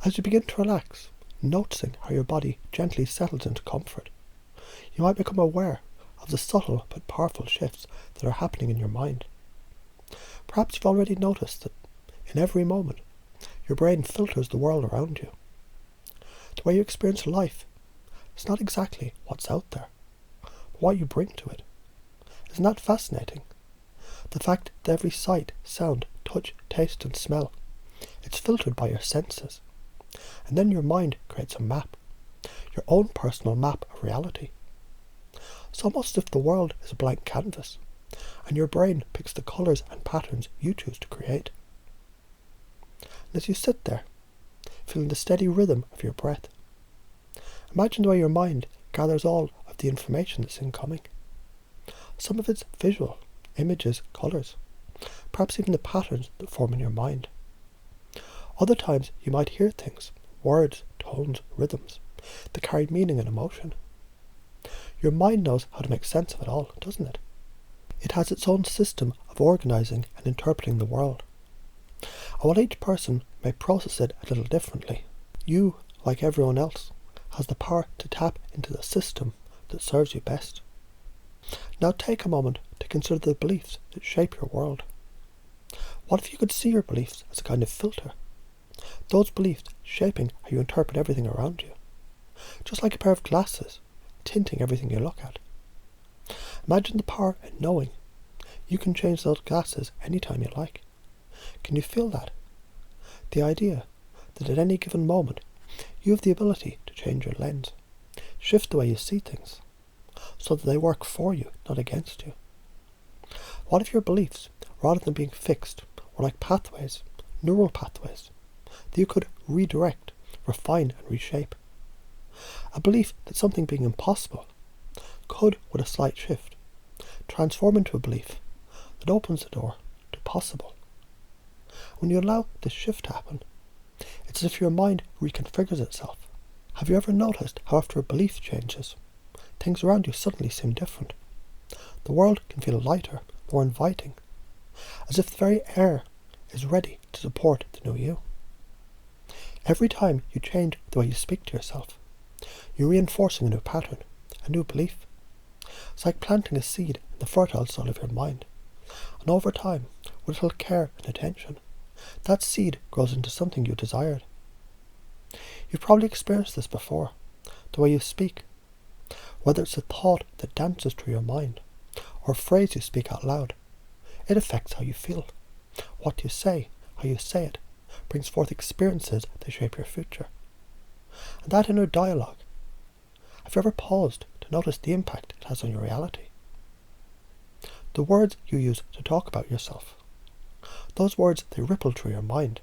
As you begin to relax, noticing how your body gently settles into comfort, you might become aware of the subtle but powerful shifts that are happening in your mind. Perhaps you've already noticed that in every moment, your brain filters the world around you. The way you experience life is not exactly what's out there, but what you bring to it. Isn't that fascinating? The fact that every sight, sound, touch, taste and smell, it's filtered by your senses. And then your mind creates a map, your own personal map of reality. It's almost as if the world is a blank canvas, and your brain picks the colours and patterns you choose to create. And as you sit there, feeling the steady rhythm of your breath, imagine the way your mind gathers all of the information that's incoming. Some of it's visual, images, colours, perhaps even the patterns that form in your mind. Other times you might hear things, words, tones, rhythms, that carry meaning and emotion. Your mind knows how to make sense of it all, doesn't it? It has its own system of organising and interpreting the world. And while each person may process it a little differently, you, like everyone else, has the power to tap into the system that serves you best. Now take a moment to consider the beliefs that shape your world. What if you could see your beliefs as a kind of filter? Those beliefs shaping how you interpret everything around you. Just like a pair of glasses, tinting everything you look at. Imagine the power in knowing you can change those glasses anytime you like. Can you feel that? The idea that at any given moment you have the ability to change your lens, shift the way you see things, so that they work for you, not against you. What if your beliefs, rather than being fixed, were like pathways, neural pathways, that you could redirect, refine and reshape? A belief that something being impossible could, with a slight shift, transform into a belief that opens the door to possible. When you allow this shift to happen, it's as if your mind reconfigures itself. Have you ever noticed how after a belief changes, things around you suddenly seem different? The world can feel lighter, more inviting, as if the very air is ready to support the new you. Every time you change the way you speak to yourself, you're reinforcing a new pattern, a new belief. It's like planting a seed in the fertile soil of your mind, and over time, with little care and attention, that seed grows into something you desired. You've probably experienced this before, the way you speak, whether it's a thought that dances through your mind, or a phrase you speak out loud. It affects how you feel. What you say, how you say it, brings forth experiences that shape your future. And that inner dialogue, have you ever paused to notice the impact it has on your reality? The words you use to talk about yourself, those words, they ripple through your mind,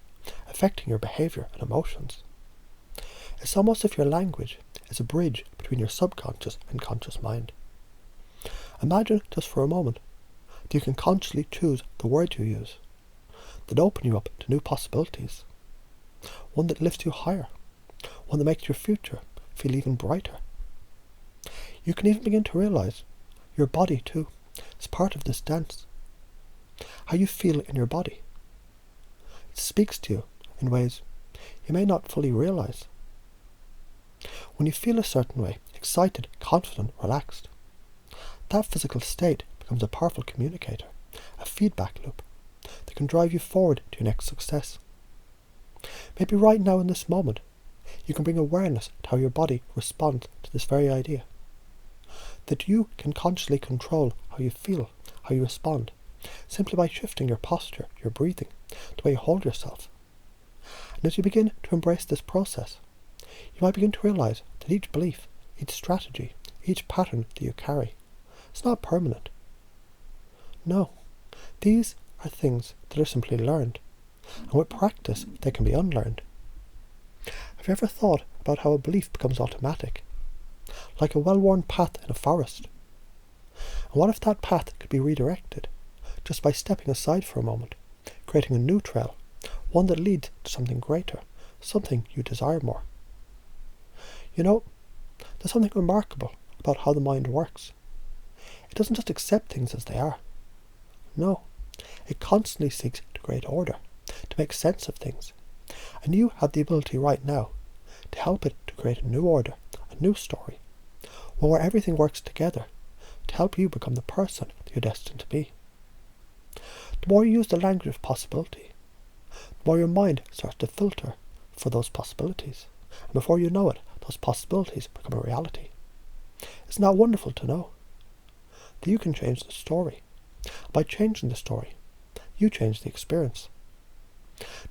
affecting your behaviour and emotions. It's almost as if your language is a bridge between your subconscious and conscious mind. Imagine just for a moment that you can consciously choose the words you use that open you up to new possibilities, one that lifts you higher, one that makes your future feel even brighter. You can even begin to realise your body too is part of this dance. How you feel in your body. It speaks to you in ways you may not fully realise. When you feel a certain way, excited, confident, relaxed, that physical state becomes a powerful communicator, a feedback loop that can drive you forward to your next success. Maybe right now in this moment, you can bring awareness to how your body responds to this very idea. That you can consciously control how you feel, how you respond, simply by shifting your posture, your breathing, the way you hold yourself. And as you begin to embrace this process, you might begin to realise that each belief, each strategy, each pattern that you carry, is not permanent. No, these are things that are simply learned, and with practice they can be unlearned. Have you ever thought about how a belief becomes automatic, like a well-worn path in a forest? And what if that path could be redirected, just by stepping aside for a moment, creating a new trail, one that leads to something greater, something you desire more? You know, there's something remarkable about how the mind works. It doesn't just accept things as they are. No, it constantly seeks to create order, to make sense of things, And you have the ability right now to help it to create a new order, a new story, one where everything works together to help you become the person that you're destined to be. The more you use the language of possibility, the more your mind starts to filter for those possibilities. And before you know it, those possibilities become a reality. Isn't that wonderful to know? That you can change the story. By changing the story, you change the experience.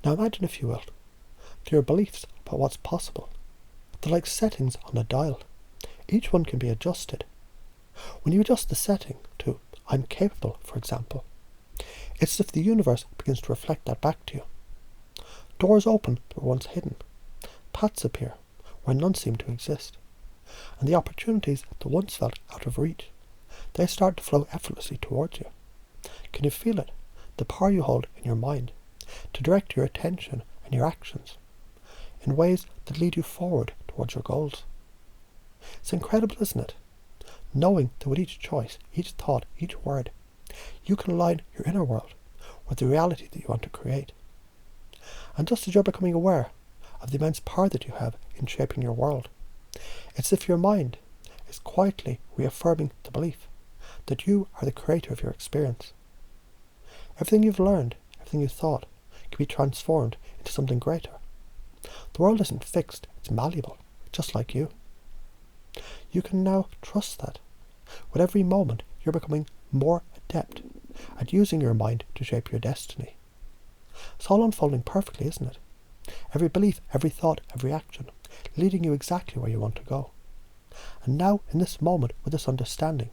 Now imagine, if you will, that your beliefs about what's possible, they're like settings on a dial. Each one can be adjusted. When you adjust the setting to I'm capable, for example, it's as if the universe begins to reflect that back to you. Doors open that were once hidden. Paths appear where none seemed to exist. And the opportunities that once felt out of reach, they start to flow effortlessly towards you. Can you feel it? The power you hold in your mind to direct your attention and your actions in ways that lead you forward towards your goals. It's incredible, isn't it? Knowing that with each choice, each thought, each word, you can align your inner world with the reality that you want to create. And just as you're becoming aware of the immense power that you have in shaping your world, it's as if your mind is quietly reaffirming the belief that you are the creator of your experience. Everything you've learned, everything you thought, can be transformed into something greater. The world isn't fixed, it's malleable, just like you. You can now trust that. With every moment, you're becoming more adept at using your mind to shape your destiny. It's all unfolding perfectly, isn't it? Every belief, every thought, every action, leading you exactly where you want to go. And now, in this moment, with this understanding,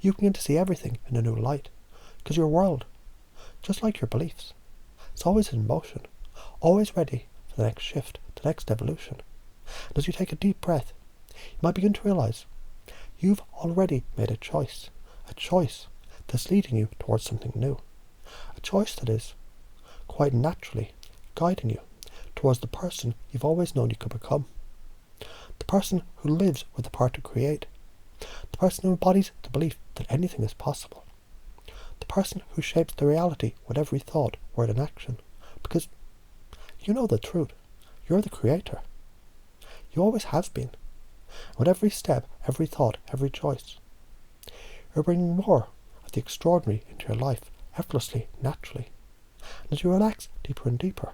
you begin to see everything in a new light. Because your world, just like your beliefs, it's always in motion, always ready for the next shift, the next evolution. And as you take a deep breath, you might begin to realize you've already made a choice that's leading you towards something new. A choice that is, quite naturally, guiding you towards the person you've always known you could become. The person who lives with the power to create. The person who embodies the belief that anything is possible. The person who shapes the reality with every thought, word and action. Because you know the truth. You're the creator. You always have been. With every step, every thought, every choice, you're bringing more of the extraordinary into your life, effortlessly, naturally. And as you relax deeper and deeper,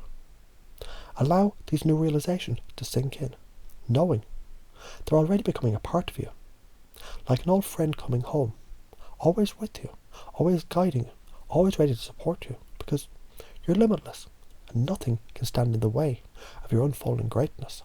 allow these new realizations to sink in, knowing they're already becoming a part of you, like an old friend coming home, always with you, always guiding you, always ready to support you, because you're limitless, and nothing can stand in the way of your unfolding greatness.